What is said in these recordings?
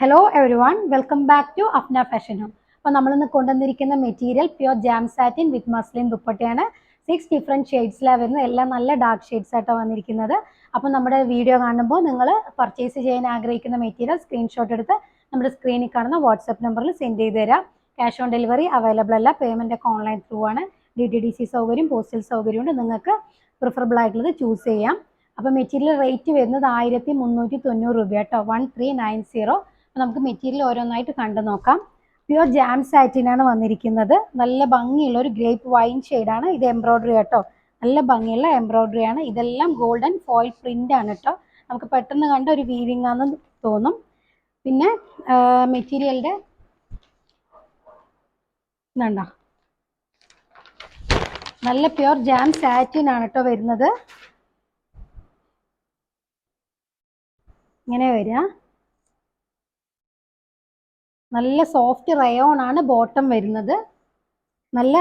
Hello everyone, welcome back to Afna fashion home. അപ്പോൾ നമ്മളിന്ന് കൊണ്ടുവന്നിരിക്കുന്ന material pure jam satin with muslin ദുപ്പട്ടയാണ്. 6 different ഷെയ്ഡ്സിലാണ് വരുന്നത്. എല്ലാം നല്ല ഡാർക്ക് ഷെയ്ഡ്സ് ആയിട്ടാണ് വന്നിരിക്കുന്നത്. അപ്പോൾ നമ്മുടെ വീഡിയോ കാണുമ്പോൾ നിങ്ങൾ പർച്ചേസ് ചെയ്യാൻ ആഗ്രഹിക്കുന്ന മെറ്റീരിയൽ സ്ക്രീൻഷോട്ട് എടുത്ത് നമ്മുടെ സ്ക്രീനിൽ കാണുന്ന വാട്സപ്പ് നമ്പറിൽ സെൻഡ് ചെയ്ത് തരാം. ക്യാഷ് ഓൺ ഡെലിവറി അവൈലബിൾ അല്ല. പേയ്മെൻ്റ് ഒക്കെ ഓൺലൈൻ ത്രൂ ആണ്. DTDC സൗകര്യം, പോസ്റ്റൽ സൗകര്യമുണ്ട്. നിങ്ങൾക്ക് പ്രിഫറബിൾ ആയിട്ടുള്ളത് ചൂസ് ചെയ്യാം. അപ്പോൾ മെറ്റീരിയൽ റേറ്റ് വരുന്നത് 1390 രൂപ കേട്ടോ, 1390. നമുക്ക് മെറ്റീരിയൽ ഓരോന്നായിട്ട് കണ്ടു നോക്കാം. പ്യുവർ ജാം സാറ്റിനാണ് വന്നിരിക്കുന്നത്. നല്ല ഭംഗിയുള്ള ഒരു ഗ്രേപ്പ് വൈൻ ഷെയ്ഡാണ്. ഇത് എംബ്രോയ്ഡറി കേട്ടോ, നല്ല ഭംഗിയുള്ള എംബ്രോയ്ഡറി ആണ്. ഇതെല്ലാം ഗോൾഡൻ ഫോയിൽ പ്രിന്റ് ആണ് കേട്ടോ. നമുക്ക് പെട്ടെന്ന് കണ്ട ഒരു വീവിംഗ് ആണെന്ന് തോന്നും. പിന്നെ മെറ്റീരിയലിന്റെ ഇതുണ്ടോ, നല്ല പ്യുവർ ജാം സാറ്റിൻ ആണ് കേട്ടോ വരുന്നത്. ഇങ്ങനെ വരിക. നല്ല സോഫ്റ്റ് റയോൺ ആണ് ബോട്ടം വരുന്നത്. നല്ല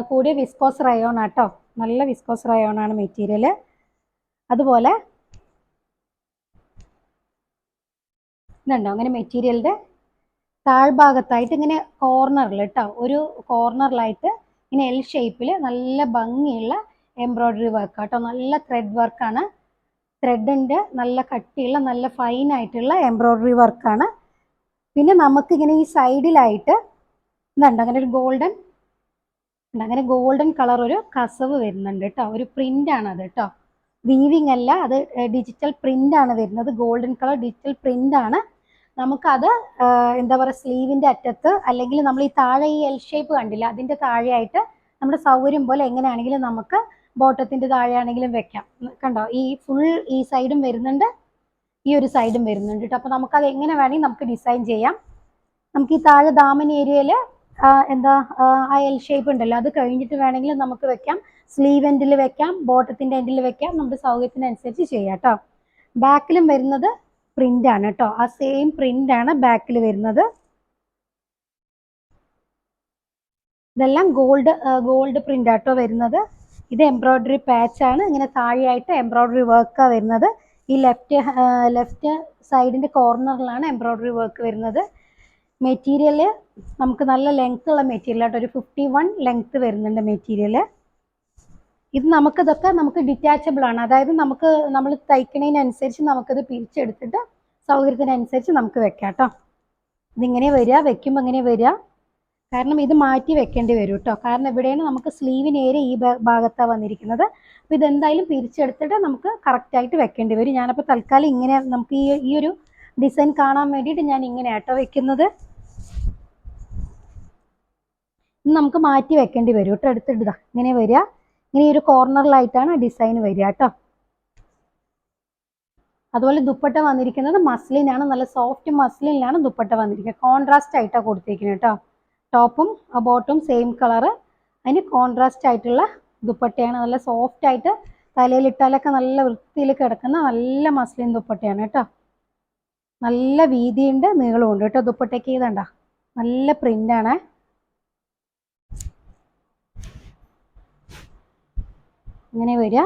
കൂടിയ വിസ്കോസ് റയോൺ ആട്ടോ, നല്ല വിസ്കോസ് റയോൺ ആണ് മെറ്റീരിയൽ. അതുപോലെ ഇതുണ്ടോ, അങ്ങനെ മെറ്റീരിയലിന്റെ താഴ്ഭാഗത്തായിട്ട് ഇങ്ങനെ കോർണറിൽ കേട്ടോ, ഒരു കോർണറിലായിട്ട് ഇങ്ങനെ എൽ ഷേപ്പിൽ നല്ല ഭംഗിയുള്ള എംബ്രോയ്ഡറി വർക്ക് കേട്ടോ. നല്ല ത്രെഡ് വർക്കാണ്. ത്രെഡിൻ്റെ നല്ല കട്ടിയുള്ള നല്ല ഫൈൻ ആയിട്ടുള്ള എംബ്രോയ്ഡറി വർക്കാണ്. പിന്നെ നമുക്കിങ്ങനെ ഈ സൈഡിലായിട്ട് ഇതുണ്ട്, അങ്ങനെ ഒരു ഗോൾഡൻ കളർ ഒരു കസവ് വരുന്നുണ്ട് കേട്ടോ. ഒരു പ്രിന്റ് ആണ് അത് കേട്ടോ, വീവിങ് അല്ല, അത് ഡിജിറ്റൽ പ്രിന്റ് ആണ് വരുന്നത്. ഗോൾഡൻ കളർ ഡിജിറ്റൽ പ്രിന്റ് ആണ്. നമുക്കത് എന്താ പറയുക, സ്ലീവിന്റെ അറ്റത്ത് അല്ലെങ്കിൽ നമ്മൾ ഈ താഴെ ഈ എൽ ഷേപ്പ് കണ്ടില്ല, അതിന്റെ താഴെയായിട്ട് നമ്മുടെ സൗകര്യം പോലെ എങ്ങനെയാണെങ്കിലും നമുക്ക് ബോട്ടത്തിന്റെ താഴെയാണെങ്കിലും വെക്കാം. കണ്ടോ, ഈ ഫുൾ ഈ സൈഡും വരുന്നുണ്ട്, ഈ ഒരു സൈഡും വരുന്നുണ്ട് കേട്ടോ. അപ്പോൾ നമുക്കത് എങ്ങനെ വേണമെങ്കിൽ നമുക്ക് ഡിസൈൻ ചെയ്യാം. നമുക്ക് ഈ താഴെ ദാമൻ ഏരിയയിൽ എന്താ ആ എൽ ഷേപ്പ് ഉണ്ടല്ലോ, അത് കഴിഞ്ഞിട്ട് വേണമെങ്കിൽ നമുക്ക് വെക്കാം. സ്ലീവ് എൻഡിൽ വെക്കാം, ബോട്ടത്തിന്റെ എൻഡിൽ വെക്കാം. നമ്മുടെ സൗകര്യത്തിനനുസരിച്ച് ചെയ്യാം കേട്ടോ. ബാക്കിലും വരുന്നത് പ്രിന്റ് ആണ് കേട്ടോ, ആ സെയിം പ്രിന്റ് ആണ് ബാക്കിൽ വരുന്നത്. ഇതെല്ലാം ഗോൾഡ് പ്രിന്റ് ആട്ടോ വരുന്നത്. ഇത് എംബ്രോയ്ഡറി പാച്ച് ആണ്. ഇങ്ങനെ താഴെയായിട്ട് എംബ്രോയ്ഡറി വർക്കാണ് വരുന്നത്. ഈ ലെഫ്റ്റ് സൈഡിന്റെ കോർണറിലാണ് എംബ്രോയ്ഡറി വർക്ക് വരുന്നത്. മെറ്റീരിയൽ നമുക്ക് നല്ല ലെങ്ത് ഉള്ള മെറ്റീരിയൽ ആട്ടോ, ഒരു 51 ലെങ്ത് വരുന്നുണ്ട് മെറ്റീരിയൽ. ഇത് നമുക്ക് ഡിറ്റാച്ചബിൾ ആണ്. അതായത് നമ്മൾ തയ്ക്കണതിനനുസരിച്ച് നമുക്കത് പിരിച്ചെടുത്തിട്ട് സൗകര്യത്തിനനുസരിച്ച് നമുക്ക് വെക്കാം കേട്ടോ. ഇതിങ്ങനെ വരിക, വെക്കുമ്പോൾ ഇങ്ങനെ വരിക. കാരണം ഇത് മാറ്റി വെക്കേണ്ടി വരും കേട്ടോ. കാരണം ഇവിടെയാണ് നമുക്ക് സ്ലീവിന് ഏരിയ ഈ ഭാഗത്താണ് വന്നിരിക്കുന്നത്. അപ്പോൾ ഇതെന്തായാലും പിരിച്ചെടുത്തിട്ട് നമുക്ക് കറക്റ്റായിട്ട് വെക്കേണ്ടി വരും. ഞാനപ്പോൾ തൽക്കാലം ഇങ്ങനെ നമുക്ക് ഈ ഒരു ഡിസൈൻ കാണാൻ വേണ്ടിയിട്ട് ഞാൻ ഇങ്ങനെ ആട്ടോ വെക്കുന്നത്. ഇത് നമുക്ക് മാറ്റി വെക്കേണ്ടി വരും കേട്ടോ. എടുത്തിട്ടാ ഇങ്ങനെ വരിക. ഇങ്ങനെ ഒരു കോർണറിലായിട്ടാണ് ഡിസൈൻ വരിക കേട്ടോ. അതുപോലെ ദുപ്പട്ട വന്നിരിക്കുന്നത് മസ്ലിനാണ്, നല്ല സോഫ്റ്റ് മസ്ലിനിലാണ് ദുപ്പട്ട വന്നിരിക്കുന്നത്. കോൺട്രാസ്റ്റ് ആയിട്ടാണ് കൊടുത്തിരിക്കുന്നത് കേട്ടോ. ടോപ്പും ബോട്ടും സെയിം കളറ്, അതിന് കോൺട്രാസ്റ്റ് ആയിട്ടുള്ള ദുപ്പട്ടയാണ്. നല്ല സോഫ്റ്റ് ആയിട്ട് തലയിലിട്ടാലൊക്കെ നല്ല വൃത്തിയിൽ കിടക്കുന്ന നല്ല മസ്ലിൻ ദുപ്പട്ടയാണ് കേട്ടോ. നല്ല വീതിയുണ്ട്, നീളമുണ്ട് കേട്ടോ ദുപ്പട്ടയ്ക്ക്. ഇതണ്ട, നല്ല പ്രിന്റാണ്. ഇങ്ങനെ വരിക,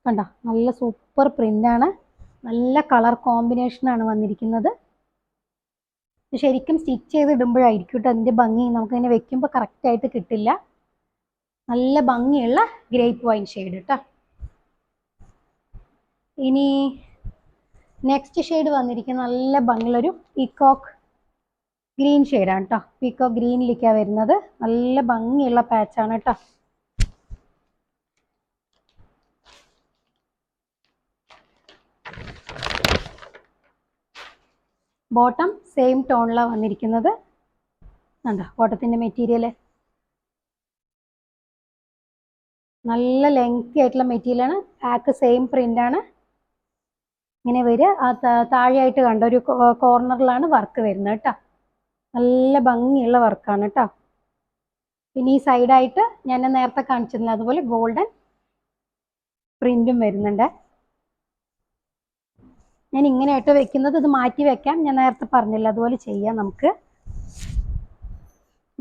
കണ്ട നല്ല സൂപ്പർ പ്രിന്റാണ്. നല്ല കളർ കോമ്പിനേഷനാണ് വന്നിരിക്കുന്നത്. ശരിക്കും സ്റ്റിച്ച് ചെയ്ത് ഇടുമ്പോഴായിരിക്കും കേട്ടോ അതിൻ്റെ ഭംഗി. നമുക്കതിനെ വെക്കുമ്പോൾ കറക്റ്റായിട്ട് കിട്ടില്ല. നല്ല ഭംഗിയുള്ള ഗ്രേപ്പ് വൈൻ ഷെയ്ഡ് കേട്ടോ. ഇനി നെക്സ്റ്റ് ഷെയ്ഡ് വന്നിരിക്കുന്ന നല്ല ഭംഗിയുള്ളൊരു പീക്കോക്ക് ഗ്രീൻ ഷെയ്ഡാണ് കേട്ടോ. പീക്കോക്ക് ഗ്രീനിലേക്കാണ് വരുന്നത്. നല്ല ഭംഗിയുള്ള പാച്ചാണ് കേട്ടോ. ബോട്ടം സെയിം ടോണിലാണ് വന്നിരിക്കുന്നത്. കണ്ടോ ബോട്ടത്തിൻ്റെ മെറ്റീരിയൽ നല്ല ലെങ്തി ആയിട്ടുള്ള മെറ്റീരിയലാണ്. ബാക്ക് സെയിം പ്രിൻ്റാണ്. ഇങ്ങനെ വരിക. ആ താഴെയായിട്ട് കണ്ട ഒരു കോർണറിലാണ് വർക്ക് വരുന്നത് കേട്ടോ. നല്ല ഭംഗിയുള്ള വർക്കാണ് കേട്ടോ. പിന്നെ ഈ സൈഡായിട്ട് ഞാൻ നേരത്തെ കാണിച്ചിരുന്നത് അതുപോലെ ഗോൾഡൻ പ്രിൻറ്റും വരുന്നുണ്ട്. ഞാൻ ഇങ്ങനെയായിട്ട് വെക്കുന്നത്. ഇത് മാറ്റി വെക്കാം, ഞാൻ നേരത്തെ പറഞ്ഞില്ല, അതുപോലെ ചെയ്യാം നമുക്ക്.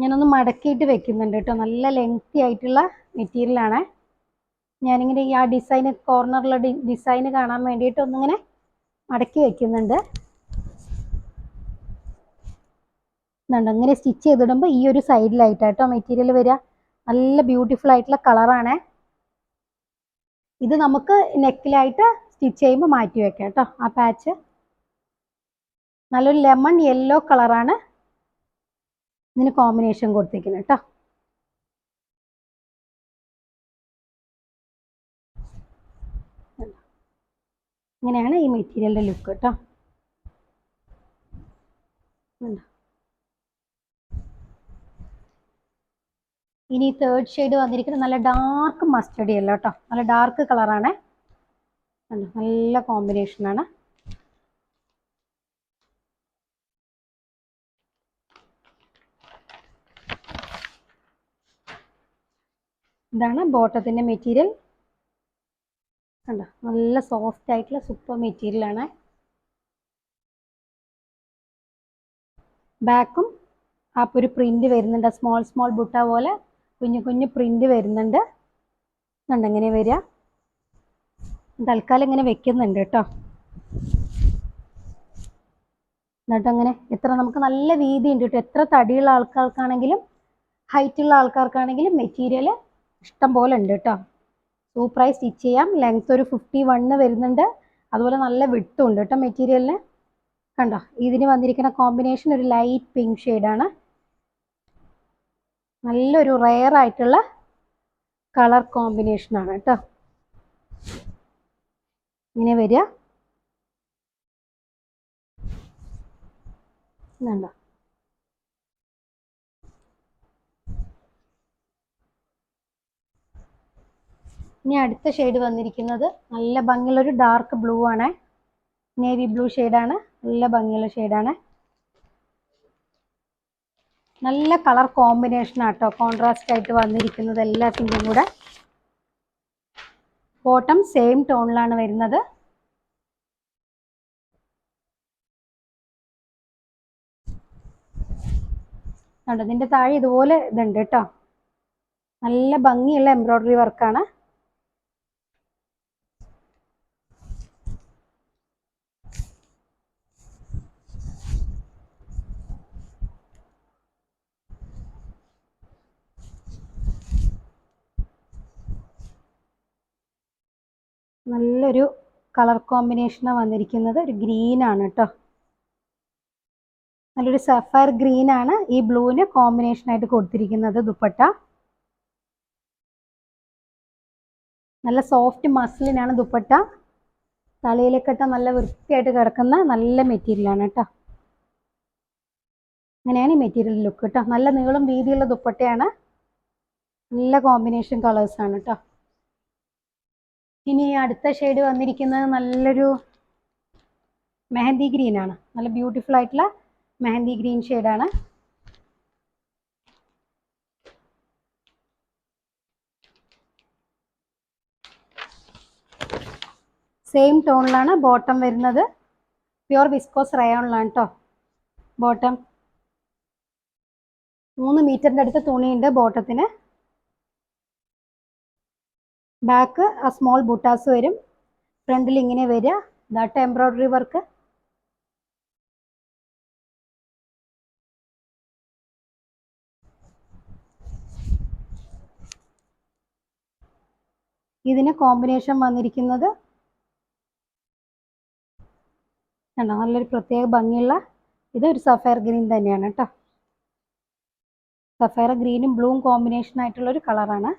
ഞാനൊന്ന് മടക്കിയിട്ട് വെക്കുന്നുണ്ട് കേട്ടോ. നല്ല ലെങ്തി ആയിട്ടുള്ള മെറ്റീരിയലാണ്. ഞാനിങ്ങനെ ഈ ഡിസൈൻ കോർണറിലുള്ള ഡിസൈൻ കാണാൻ വേണ്ടിയിട്ട് ഒന്നിങ്ങനെ മടക്കി വെക്കുന്നുണ്ട്. ഇങ്ങനെ സ്റ്റിച്ച് ചെയ്തിടുമ്പോൾ ഈ ഒരു സൈഡിലായിട്ടാട്ടോ മെറ്റീരിയൽ വരിക. നല്ല ബ്യൂട്ടിഫുൾ ആയിട്ടുള്ള കളറാണ്. ഇത് നമുക്ക് നെക്കിലായിട്ട് സ്റ്റിച്ച് ചെയ്യുമ്പോൾ മാറ്റി വെക്കാം കേട്ടോ. ആ പാച്ച് നല്ലൊരു ലെമൺ യെല്ലോ കളറാണ് ഇതിന് കോമ്പിനേഷൻ കൊടുത്തിരിക്കുന്നത് കേട്ടോ. ഇങ്ങനെയാണ് ഈ മെറ്റീരിയലിൻ്റെ ലുക്ക് കേട്ടോ. ഇനി തേർഡ് ഷെയ്ഡ് വന്നിരിക്കുന്നത് നല്ല ഡാർക്ക് മസ്റ്റർഡ് യെല്ലോ കേട്ടോ. നല്ല ഡാർക്ക് കളറാണ്. നല്ല കോമ്പിനേഷനാണ്. ഇതാണ് ബോട്ടത്തിൻ്റെ മെറ്റീരിയൽ. കണ്ടോ, നല്ല സോഫ്റ്റ് ആയിട്ടുള്ള സൂപ്പർ മെറ്റീരിയലാണ്. ബാക്കും ആ ഒരു പ്രിന്റ് വരുന്നുണ്ട്. സ്മോൾ ബുട്ട പോലെ കുഞ്ഞു പ്രിന്റ് വരുന്നുണ്ട്. എങ്ങനെ വരിക. തൽക്കാലം ഇങ്ങനെ വെക്കുന്നുണ്ട് കേട്ടോ. എന്നിട്ട് അങ്ങനെ എത്ര നമുക്ക് നല്ല വീതി ഉണ്ട് കേട്ടോ. എത്ര തടിയുള്ള ആൾക്കാർക്കാണെങ്കിലും ഹൈറ്റുള്ള ആൾക്കാർക്കാണെങ്കിലും മെറ്റീരിയൽ ഇഷ്ടം പോലെ ഉണ്ട് കേട്ടോ. സൂപ്പറായി സ്റ്റിച്ച് ചെയ്യാം. ലെങ്ത് ഒരു 51 വരുന്നുണ്ട്. അതുപോലെ നല്ല വിഡ്ത്തും ഉണ്ട് കേട്ടോ മെറ്റീരിയലിന്. കണ്ടോ, ഇതിന് വന്നിരിക്കുന്ന കോമ്പിനേഷൻ ഒരു ലൈറ്റ് പിങ്ക് ഷെയ്ഡാണ്. നല്ലൊരു റെയർ ആയിട്ടുള്ള കളർ കോമ്പിനേഷനാണ് കേട്ടോ. ഇങ്ങനെ വരിക. കണ്ടോ, ഇനി അടുത്ത ഷെയ്ഡ് വന്നിരിക്കുന്നത് നല്ല ഭംഗിയുള്ളൊരു ഡാർക്ക് ബ്ലൂ ആണ്. നേവി ബ്ലൂ ഷെയ്ഡാണ്. നല്ല ഭംഗിയുള്ള ഷെയ്ഡാണ്. നല്ല കളർ കോമ്പിനേഷൻ ആട്ടോ. കോൺട്രാസ്റ്റ് ആയിട്ട് വന്നിരിക്കുന്നത് എല്ലാത്തിൻ്റെയും കൂടെ. ബോട്ടം സെയിം ടോണിലാണ് വരുന്നത്. കണ്ടോ, ഇതിൻ്റെ താഴെ ഇതുപോലെ ഇതുണ്ട് കേട്ടോ. നല്ല ഭംഗിയുള്ള എംബ്രോയ്ഡറി വർക്കാണ്. നല്ലൊരു കളർ കോമ്പിനേഷനാണ് വന്നിരിക്കുന്നത്. ഒരു ഗ്രീൻ ആണ് കേട്ടോ. നല്ലൊരു സഫയർ ഗ്രീൻ ആണ് ഈ ബ്ലൂവിന് കോമ്പിനേഷൻ ആയിട്ട് കൊടുത്തിരിക്കുന്നത് ദുപ്പട്ട. നല്ല സോഫ്റ്റ് മസ്ലിനാണ് ദുപ്പട്ട. തലയിലേക്കിട്ട നല്ല വൃത്തിയായിട്ട് കിടക്കുന്ന നല്ല മെറ്റീരിയലാണ് കേട്ടോ. അങ്ങനെയാണ് ഈ മെറ്റീരിയൽ ലുക്ക് കേട്ടോ. നല്ല നീളം വീതിയുള്ള ദുപ്പട്ടയാണ്. നല്ല കോമ്പിനേഷൻ കളേഴ്സാണ് കേട്ടോ. ഇനി അടുത്ത ഷെയ്ഡ് വന്നിരിക്കുന്നത് നല്ലൊരു മെഹന്തി ഗ്രീൻ ആണ്. നല്ല ബ്യൂട്ടിഫുൾ ആയിട്ടുള്ള മെഹന്തി ഗ്രീൻ ഷെയ്ഡാണ്. സെയിം ടോണിലാണ് ബോട്ടം വരുന്നത്. പ്യുർ വിസ്കോസ് റയോണിലാണ് കേട്ടോ ബോട്ടം. 3 മീറ്ററിൻ്റെ അടുത്ത് തുണിയുണ്ട് ബോട്ടത്തിന്. ബാക്ക് ആ സ്മോൾ ബുട്ടാസ് വരും. ഫ്രണ്ടിൽ ഇങ്ങനെ വരിക. ദാട്ട് എംബ്രോയ്ഡറി വർക്ക്. ഇതിന് കോമ്പിനേഷൻ വന്നിരിക്കുന്നത് കണ്ടോ, നല്ലൊരു പ്രത്യേക ഭംഗിയുള്ള ഇതൊരു സഫയർ ഗ്രീൻ തന്നെയാണ് കേട്ടോ. സഫയർ ഗ്രീനും ബ്ലൂവും കോമ്പിനേഷൻ ആയിട്ടുള്ളൊരു കളറാണ്.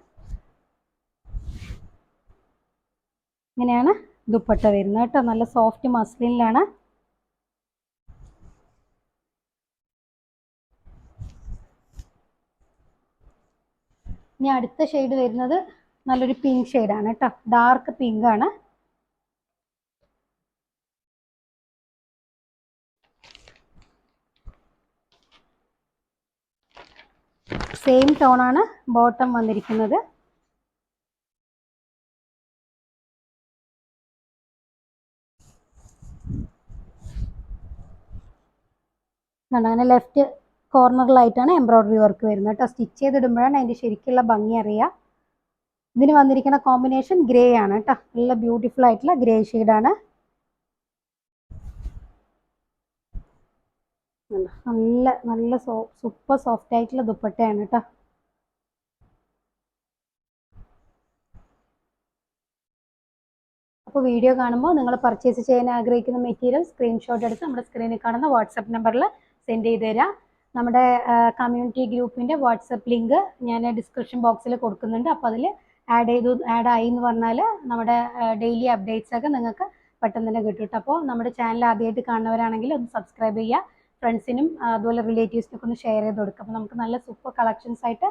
ഇങ്ങനെയാണ് ദുപ്പട്ട വരുന്നത് കേട്ടോ. നല്ല സോഫ്റ്റ് മസ്ലിനിലാണ്. ഇനി അടുത്ത ഷെയ്ഡ് വരുന്നത് നല്ലൊരു പിങ്ക് ഷെയ്ഡാണ് കേട്ടോ. ഡാർക്ക് പിങ്ക് ആണ്. സെയിം ടോണാണ് ബോട്ടം വന്നിരിക്കുന്നത്. അങ്ങനെ ലെഫ്റ്റ് കോർണറിലായിട്ടാണ് എംബ്രോയ്ഡറി വർക്ക് വരുന്നത് കേട്ടോ. സ്റ്റിച്ച് ചെയ്തിടുമ്പോഴാണ് അതിൻ്റെ ശരിക്കുള്ള ഭംഗി അറിയുക. ഇതിന് വന്നിരിക്കുന്ന കോമ്പിനേഷൻ ഗ്രേ ആണ് കേട്ടോ. നല്ല ബ്യൂട്ടിഫുൾ ആയിട്ടുള്ള ഗ്രേ ഷെയ്ഡാണ്. നല്ല നല്ല സൂപ്പർ സോഫ്റ്റ് ആയിട്ടുള്ള ദുപ്പട്ടയാണ് കേട്ടോ. അപ്പോൾ വീഡിയോ കാണുമ്പോൾ നിങ്ങൾ പർച്ചേസ് ചെയ്യാൻ ആഗ്രഹിക്കുന്ന മെറ്റീരിയൽ സ്ക്രീൻഷോട്ട് എടുത്ത് നമ്മുടെ സ്ക്രീനിൽ കാണുന്ന വാട്സപ്പ് നമ്പറിൽ സെൻഡ് ചെയ്ത് തരാം. നമ്മുടെ കമ്മ്യൂണിറ്റി ഗ്രൂപ്പിൻ്റെ വാട്സപ്പ് ലിങ്ക് ഞാൻ ഡിസ്ക്രിപ്ഷൻ ബോക്സിൽ കൊടുക്കുന്നുണ്ട്. അപ്പോൾ അതിൽ ആഡ് ആയി എന്ന് പറഞ്ഞാൽ നമ്മുടെ ഡെയിലി അപ്ഡേറ്റ്സ് ഒക്കെ നിങ്ങൾക്ക് പെട്ടെന്ന് തന്നെ കിട്ടും കേട്ടോ. അപ്പോൾ നമ്മുടെ ചാനൽ ആദ്യമായിട്ട് കാണുന്നവരാണെങ്കിൽ ഒന്ന് സബ്സ്ക്രൈബ് ചെയ്യുക, ഫ്രണ്ട്സിനും അതുപോലെ റിലേറ്റീവ്സിനൊക്കെ ഒന്ന് ഷെയർ ചെയ്ത് കൊടുക്കുക. അപ്പോൾ നമുക്ക് നല്ല സൂപ്പർ കളക്ഷൻസ് ആയിട്ട്